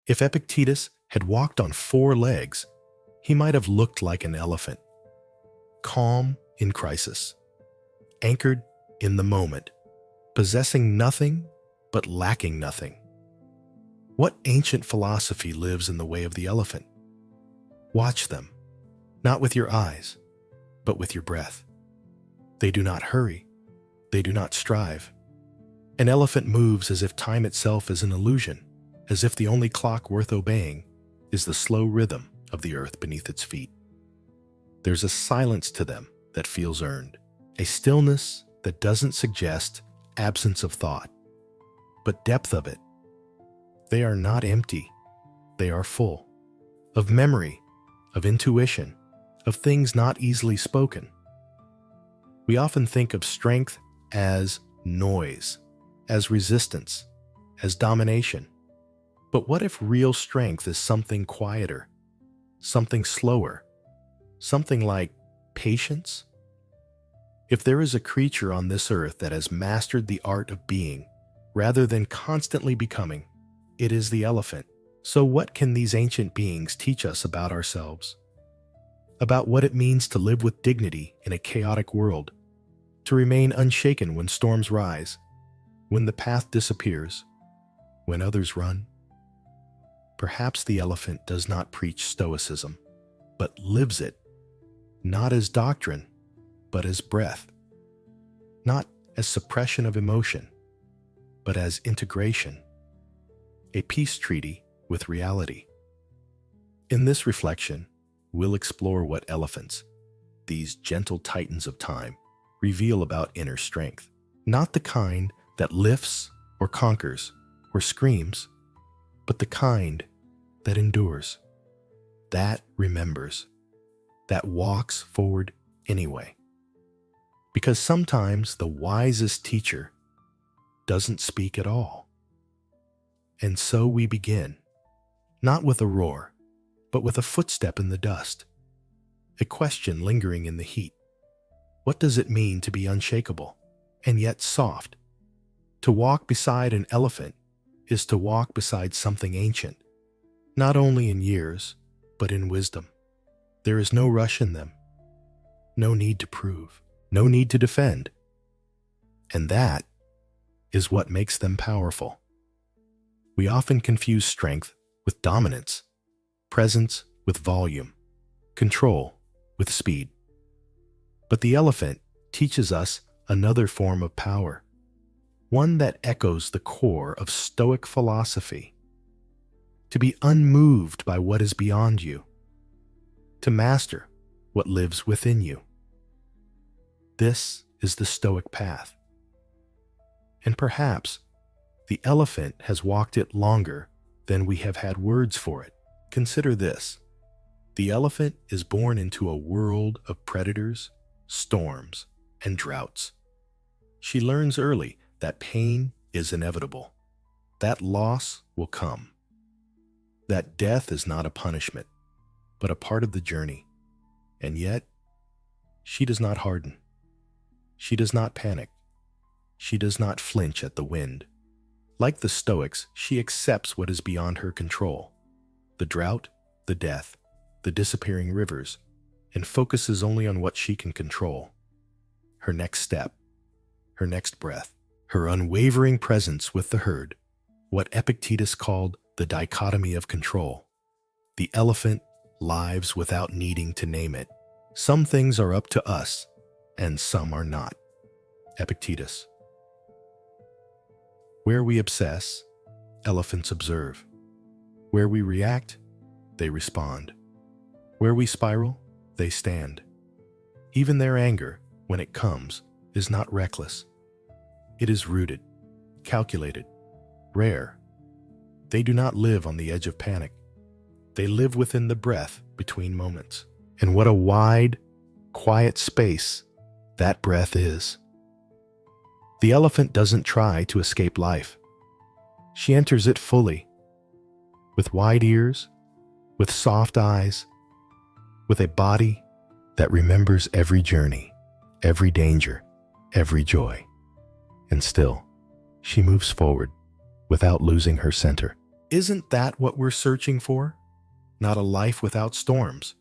If Epictetus had walked on 4 legs, he might have looked like an elephant, calm in crisis, anchored in the moment, possessing nothing but lacking nothing. What ancient philosophy lives in the way of the elephant? Watch them, not with your eyes, but with your breath. They do not hurry. They do not strive. An elephant moves as if time itself is an illusion, as if the only clock worth obeying is the slow rhythm of the earth beneath its feet. There's a silence to them that feels earned, a stillness that doesn't suggest absence of thought, but depth of it. They are not empty. They are full of memory, of intuition, of things not easily spoken. We often think of strength as noise, as resistance, as domination. But what if real strength is something quieter, something slower, something like patience? If there is a creature on this earth that has mastered the art of being rather than constantly becoming, it is the elephant. So what can these ancient beings teach us about ourselves? About what it means to live with dignity in a chaotic world, to remain unshaken when storms rise, when the path disappears, when others run? Perhaps the elephant does not preach Stoicism, but lives it, not as doctrine, but as breath, not as suppression of emotion, but as integration, a peace treaty with reality. In this reflection, we'll explore what elephants, these gentle titans of time, reveal about inner strength, not the kind that lifts or conquers or screams, but the kind that endures, that remembers, that walks forward anyway. Because sometimes the wisest teacher doesn't speak at all. And so we begin, not with a roar, but with a footstep in the dust, a question lingering in the heat. What does it mean to be unshakable and yet soft? To walk beside an elephant is to walk beside something ancient, not only in years, but in wisdom. There is no rush in them, no need to prove, no need to defend. And that is what makes them powerful. We often confuse strength with dominance, presence with volume, control with speed. But the elephant teaches us another form of power, one that echoes the core of Stoic philosophy. To be unmoved by what is beyond you, to master what lives within you. This is the Stoic path. And perhaps the elephant has walked it longer than we have had words for it. Consider this. The elephant is born into a world of predators, storms, and droughts. She learns early that pain is inevitable, that loss will come, that death is not a punishment, but a part of the journey. And yet, she does not harden. She does not panic. She does not flinch at the wind. Like the Stoics, she accepts what is beyond her control, the drought, the death, the disappearing rivers, and focuses only on what she can control. Her next step, her next breath, her unwavering presence with the herd, what Epictetus called the dichotomy of control. The elephant lives without needing to name it. Some things are up to us, and some are not. Epictetus. Where we obsess, elephants observe. Where we react, they respond. Where we spiral, they stand. Even their anger, when it comes, is not reckless. It is rooted, calculated, rare. They do not live on the edge of panic. They live within the breath between moments. And what a wide, quiet space that breath is. The elephant doesn't try to escape life. She enters it fully, with wide ears, with soft eyes, with a body that remembers every journey, every danger, every joy. And still, she moves forward without losing her center. Isn't that what we're searching for? Not a life without storms,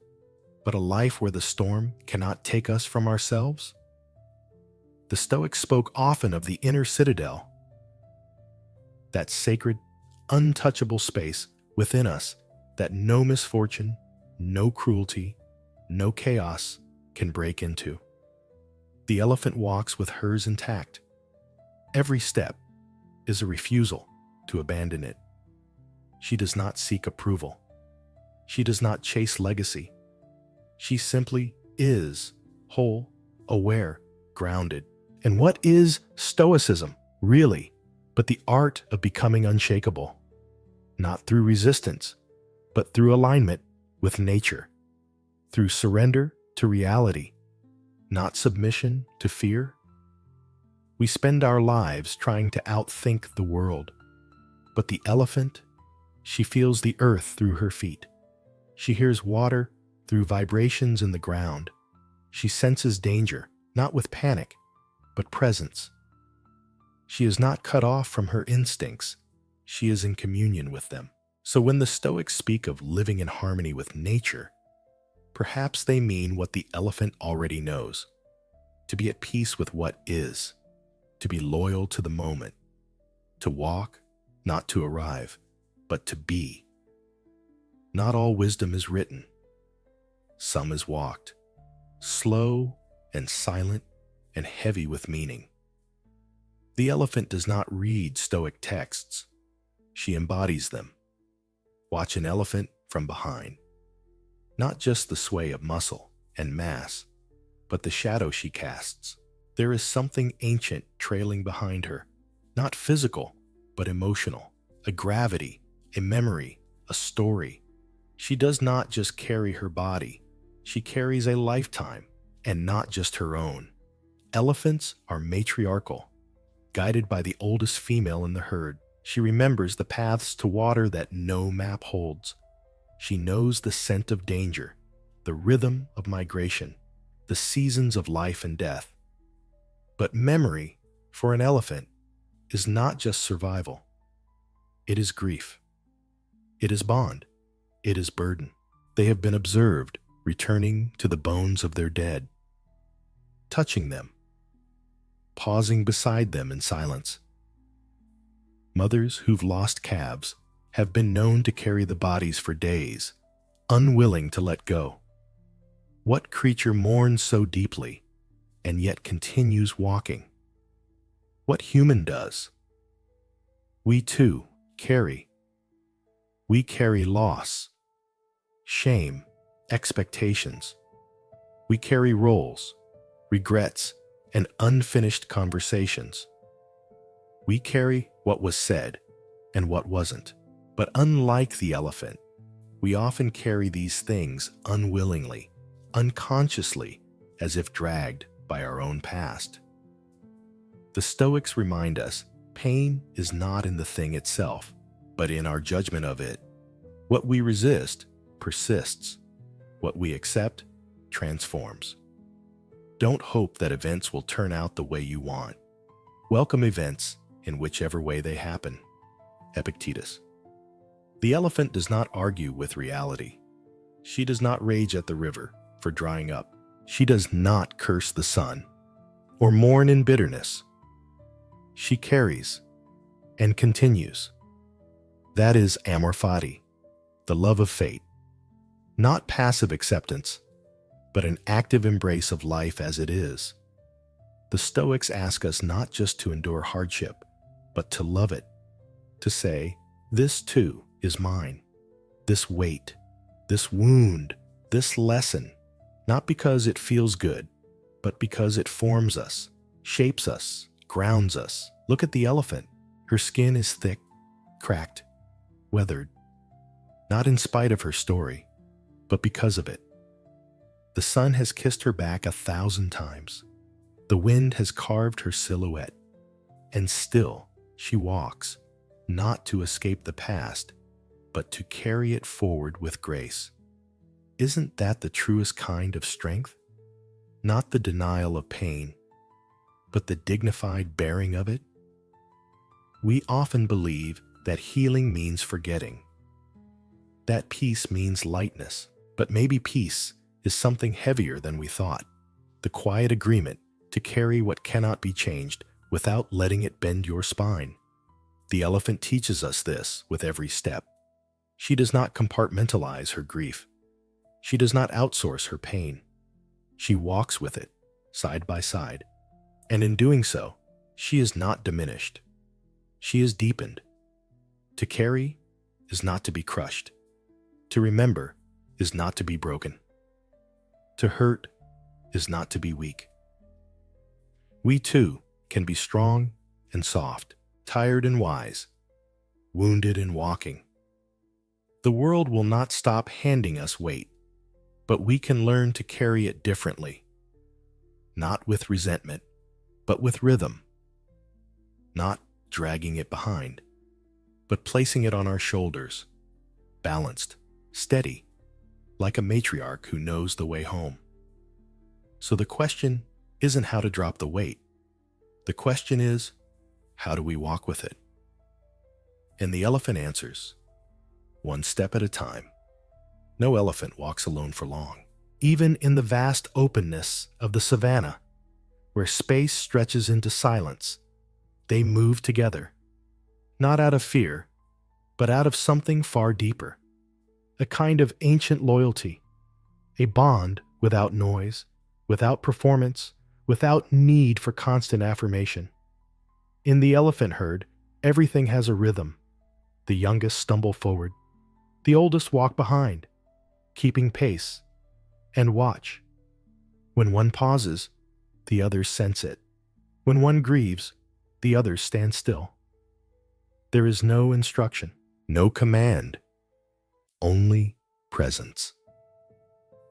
but a life where the storm cannot take us from ourselves? The Stoics spoke often of the inner citadel, that sacred, untouchable space within us that no misfortune, no cruelty, no chaos can break into. The elephant walks with hers intact. Every step is a refusal to abandon it. She does not seek approval. She does not chase legacy. She simply is, whole, aware, grounded. And what is Stoicism, really, but the art of becoming unshakable? Not through resistance, but through alignment with nature, through surrender to reality, not submission to fear. We spend our lives trying to outthink the world, but the elephant, she feels the earth through her feet. She hears water through vibrations in the ground. She senses danger, not with panic, but presence. She is not cut off from her instincts. She is in communion with them. So when the Stoics speak of living in harmony with nature, perhaps they mean what the elephant already knows: to be at peace with what is, to be loyal to the moment, to walk, not to arrive, but to be. Not all wisdom is written. Some is walked, slow and silent and heavy with meaning. The elephant does not read Stoic texts. She embodies them. Watch an elephant from behind. Not just the sway of muscle and mass, but the shadow she casts. There is something ancient trailing behind her, not physical, but emotional, a gravity, a memory, a story. She does not just carry her body, she carries a lifetime, and not just her own. Elephants are matriarchal. Guided by the oldest female in the herd, she remembers the paths to water that no map holds. She knows the scent of danger, the rhythm of migration, the seasons of life and death. But memory, for an elephant, is not just survival. It is grief. It is bond. It is burden. They have been observed returning to the bones of their dead, touching them, pausing beside them in silence. Mothers who've lost calves have been known to carry the bodies for days, unwilling to let go. What creature mourns so deeply and yet continues walking? What human does? We too carry. We carry loss, shame, expectations. We carry roles, regrets, and unfinished conversations. We carry what was said and what wasn't. But unlike the elephant, we often carry these things unwillingly, unconsciously, as if dragged by our own past. The Stoics remind us pain is not in the thing itself, but in our judgment of it. What we resist persists. What we accept transforms. Don't hope that events will turn out the way you want. Welcome events in whichever way they happen. Epictetus. The elephant does not argue with reality. She does not rage at the river for drying up. She does not curse the sun or mourn in bitterness. She carries and continues. That is amor fati, the love of fate. Not passive acceptance, but an active embrace of life as it is. The Stoics ask us not just to endure hardship, but to love it, to say, this too is mine, this weight, this wound, this lesson, not because it feels good, but because it forms us, shapes us, grounds us. Look at the elephant. Her skin is thick, cracked, weathered, not in spite of her story, but because of it. The sun has kissed her back 1,000 times. The wind has carved her silhouette, and still she walks, not to escape the past, but to carry it forward with grace. Isn't that the truest kind of strength? Not the denial of pain, but the dignified bearing of it? We often believe that healing means forgetting. That peace means lightness, but maybe peace is something heavier than we thought. The quiet agreement to carry what cannot be changed without letting it bend your spine. The elephant teaches us this with every step. She does not compartmentalize her grief. She does not outsource her pain. She walks with it, side by side. And in doing so, she is not diminished. She is deepened. To carry is not to be crushed. To remember is not to be broken. To hurt is not to be weak. We too can be strong and soft, tired and wise, wounded and walking. The world will not stop handing us weight, but we can learn to carry it differently. Not with resentment, but with rhythm. Not dragging it behind, but placing it on our shoulders, balanced, steady, like a matriarch who knows the way home. So the question isn't how to drop the weight. The question is, how do we walk with it? And the elephant answers, one step at a time. No elephant walks alone for long. Even in the vast openness of the savannah, where space stretches into silence, they move together, not out of fear, but out of something far deeper, a kind of ancient loyalty, a bond without noise, without performance, without need for constant affirmation. In the elephant herd, everything has a rhythm. The youngest stumble forward, the oldest walk behind, keeping pace, and watch. When one pauses, the others sense it. When one grieves, the others stand still. There is no instruction, no command, only presence.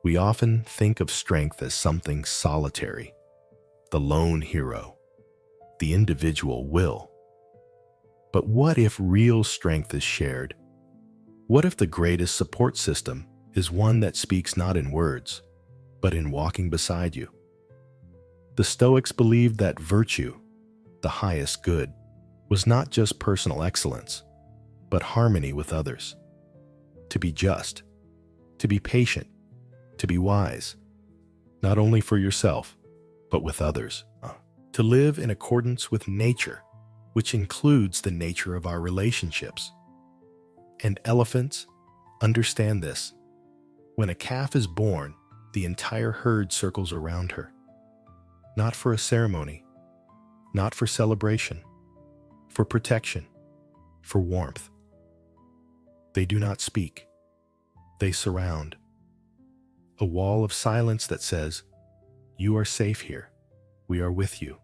We often think of strength as something solitary, the lone hero, the individual will. But what if real strength is shared? What if the greatest support system is one that speaks not in words, but in walking beside you? The Stoics believed that virtue, the highest good, was not just personal excellence, but harmony with others. To be just, to be patient, to be wise, not only for yourself, but with others. To live in accordance with nature, which includes the nature of our relationships. And elephants understand this. When a calf is born, the entire herd circles around her. Not for a ceremony, not for celebration, for protection, for warmth. They do not speak. They surround. A wall of silence that says, "You are safe here. We are with you."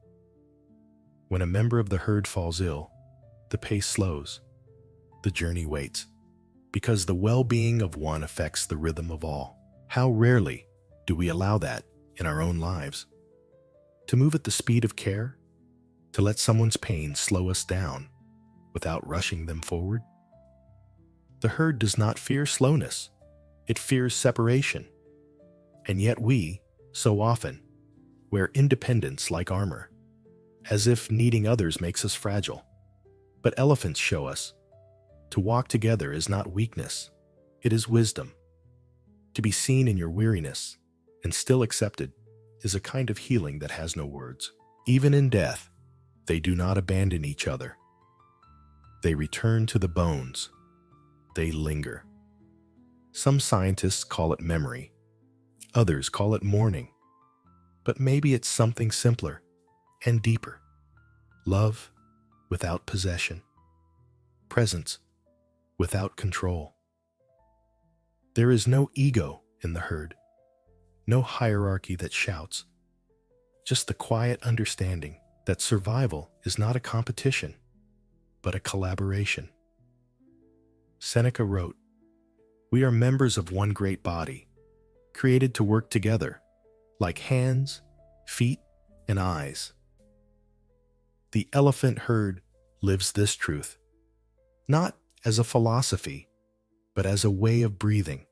When a member of the herd falls ill, the pace slows. The journey waits, because the well-being of one affects the rhythm of all. How rarely do we allow that in our own lives? To move at the speed of care, to let someone's pain slow us down without rushing them forward? The herd does not fear slowness. It fears separation. And yet we, so often, wear independence like armor, as if needing others makes us fragile. But elephants show us to walk together is not weakness, it is wisdom. To be seen in your weariness and still accepted is a kind of healing that has no words. Even in death, they do not abandon each other. They return to the bones. They linger. Some scientists call it memory. Others call it mourning. But maybe it's something simpler and deeper. Love without possession. Presence without control. There is no ego in the herd, no hierarchy that shouts, just the quiet understanding that survival is not a competition, but a collaboration. Seneca wrote, "We are members of one great body, created to work together, like hands, feet, and eyes." The elephant herd lives this truth, not as a philosophy, but as a way of breathing.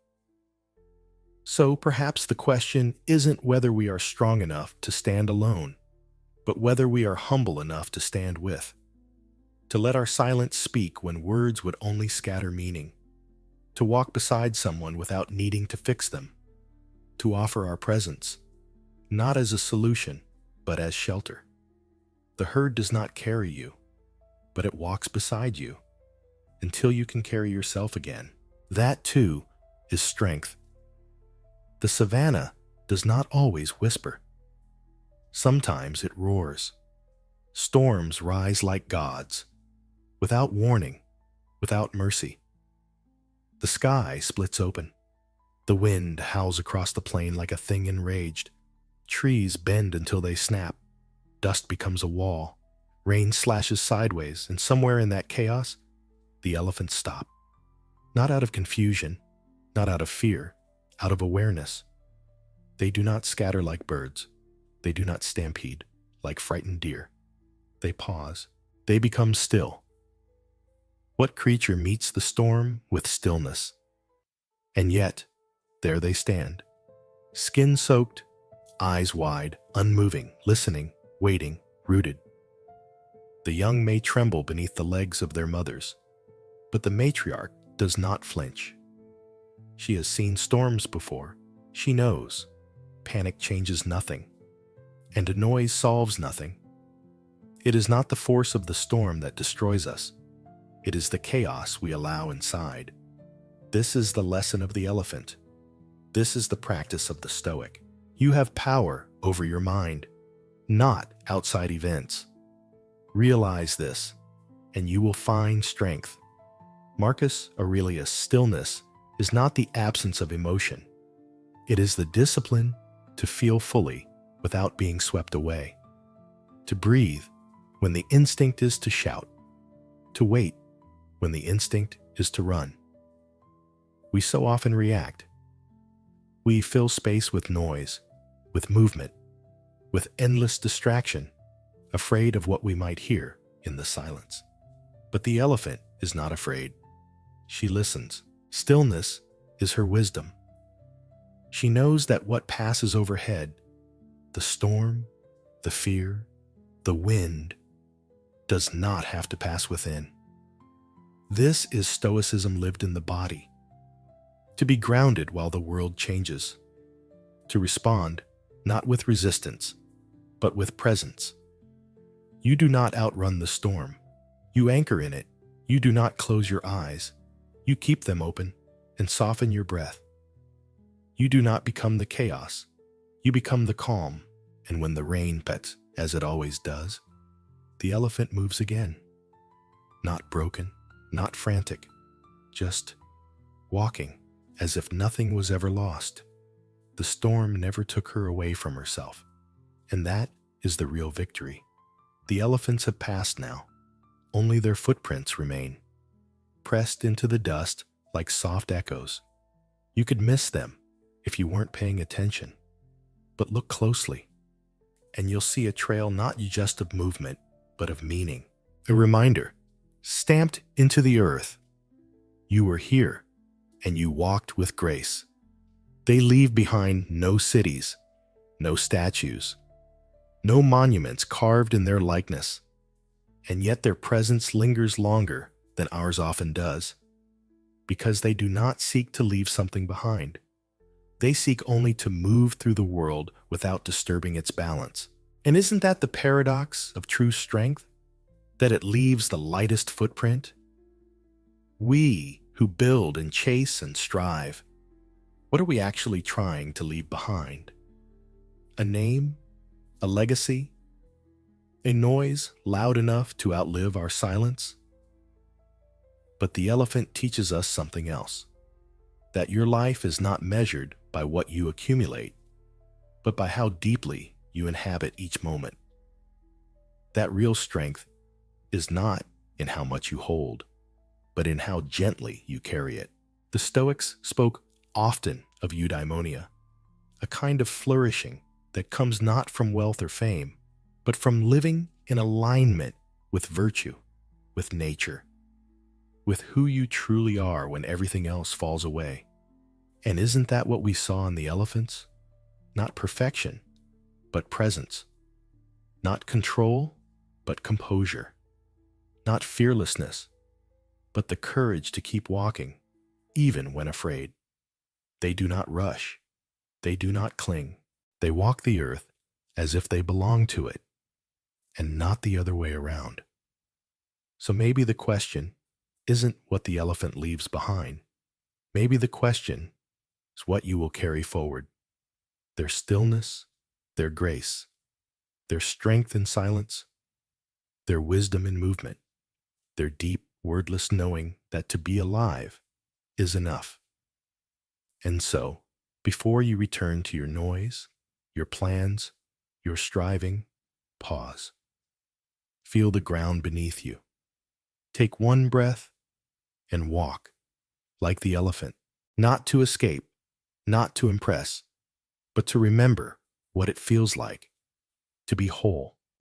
So perhaps the question isn't whether we are strong enough to stand alone, but whether we are humble enough to stand with, to let our silence speak when words would only scatter meaning, to walk beside someone without needing to fix them, to offer our presence, not as a solution, but as shelter. The herd does not carry you, but it walks beside you until you can carry yourself again. That, too, is strength. The savanna does not always whisper. Sometimes it roars. Storms rise like gods, without warning, without mercy. The sky splits open. The wind howls across the plain like a thing enraged. Trees bend until they snap. Dust becomes a wall. Rain slashes sideways, and somewhere in that chaos, the elephants stop. Not out of confusion, not out of fear, out of awareness. They do not scatter like birds. They do not stampede like frightened deer. They pause. They become still. What creature meets the storm with stillness? And yet, there they stand, skin-soaked, eyes wide, unmoving, listening, waiting, rooted. The young may tremble beneath the legs of their mothers, but the matriarch does not flinch. She has seen storms before. She knows. Panic changes nothing, and a noise solves nothing. It is not the force of the storm that destroys us. It is the chaos we allow inside. This is the lesson of the elephant. This is the practice of the Stoic. You have power over your mind, not outside events. Realize this, and you will find strength. Marcus Aurelius' stillness is not the absence of emotion. It is the discipline to feel fully without being swept away, to breathe when the instinct is to shout, to wait when the instinct is to run. We so often react. We fill space with noise, with movement, with endless distraction, afraid of what we might hear in the silence. But the elephant is not afraid. She listens. Stillness is her wisdom. She knows that what passes overhead, the storm, the fear, the wind, does not have to pass within. This is Stoicism lived in the body. To be grounded while the world changes. To respond, not with resistance, but with presence. You do not outrun the storm. You anchor in it. You do not close your eyes. You keep them open and soften your breath. You do not become the chaos. You become the calm. And when the rain pets, as it always does, the elephant moves again. Not broken, not frantic, just walking as if nothing was ever lost. The storm never took her away from herself. And that is the real victory. The elephants have passed now. Only their footprints remain, pressed into the dust like soft echoes. You could miss them if you weren't paying attention. But look closely, and you'll see a trail not just of movement, but of meaning. A reminder, stamped into the earth. You were here, and you walked with grace. They leave behind no cities, no statues, no monuments carved in their likeness, and yet their presence lingers longer than ours often does, because they do not seek to leave something behind. They seek only to move through the world without disturbing its balance. And isn't that the paradox of true strength? That it leaves the lightest footprint? We who build and chase and strive, what are we actually trying to leave behind? A name? A legacy? A noise loud enough to outlive our silence? But the elephant teaches us something else. That your life is not measured by what you accumulate, but by how deeply you inhabit each moment. That real strength is not in how much you hold, but in how gently you carry it. The Stoics spoke often of eudaimonia, a kind of flourishing that comes not from wealth or fame, but from living in alignment with virtue, with nature, with who you truly are when everything else falls away. And isn't that what we saw in the elephants? Not perfection, but presence. Not control, but composure. not fearlessness, but the courage to keep walking, even when afraid. They do not rush. They do not cling. They walk the earth as if they belong to it, and not the other way around. So maybe the question isn't what the elephant leaves behind. Maybe the question is what you will carry forward. Their stillness, their grace, their strength in silence, their wisdom in movement, their deep, wordless knowing that to be alive is enough. And so, before you return to your noise, your plans, your striving, pause. Feel the ground beneath you. Take one breath and walk, like the elephant, not to escape, not to impress, but to remember what it feels like to be whole.